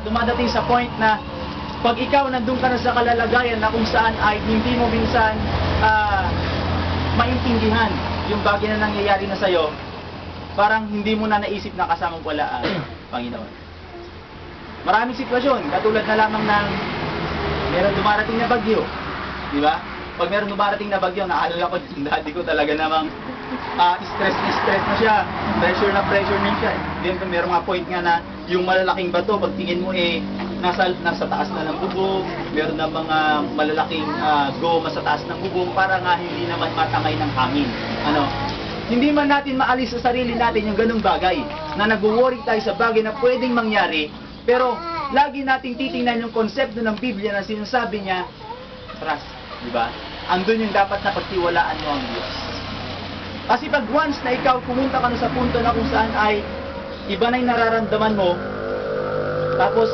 Dumadating sa point na pag ikaw nandun ka na sa kalalagayan na kung saan ay hindi mo minsan maintindihan yung bagay na nangyayari na sa'yo, parang hindi mo na naisip na kasamang wala ang Panginoon. Maraming sitwasyon, katulad na lamang ng meron dumarating na bagyo, di ba? Pag meron dumarating na bagyo, naalala ko, yung daddy ko talaga namang stress na siya, pressure na siya. Then meron nga point nga na yung malalaking bato, pag tingin mo nasa taas na ng bubong, meron na mga malalaking goma sa taas ng bubong para nga hindi naman matangay ng hangin. Hindi man natin maalis sa sarili natin yung ganung bagay na nag-worry tayo sa bagay na pwedeng mangyari, pero lagi nating titingnan yung konsepto ng Biblia na sinasabi niya, trust, di ba? Andun yung dapat na pagtiwalaan mo ang Diyos. Kasi pag once na ikaw pumunta ka na sa punto na kung saan ay iba na yung nararamdaman mo, tapos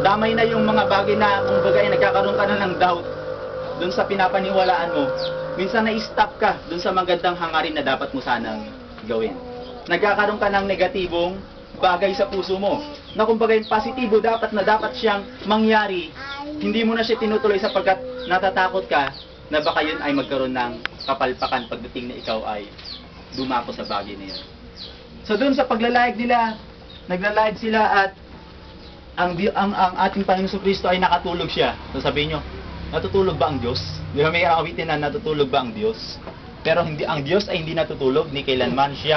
damay na yung mga bagay na kung bagay nagkakaroon ka na ng doubt dun sa pinapaniwalaan mo, minsan na-stop ka dun sa magandang hangarin na dapat mo sanang gawin. Nagkakaroon ka ng negatibong bagay sa puso mo, na kung bagay positibo dapat siyang mangyari, hindi mo na siya tinutuloy sapagkat natatakot ka na baka yun ay magkaroon ng kapalpakan pagdating na ikaw ay dumako sa bagay na yun. So dun sa paglalayag nila, naglalayag sila at ang ating Panginoon Kristo ay nakatulog siya. So sabihin nyo, natutulog ba ang Diyos? Di ba may awitin na natutulog ba ang Diyos? Pero ang Diyos ay hindi natutulog, ni kailanman siya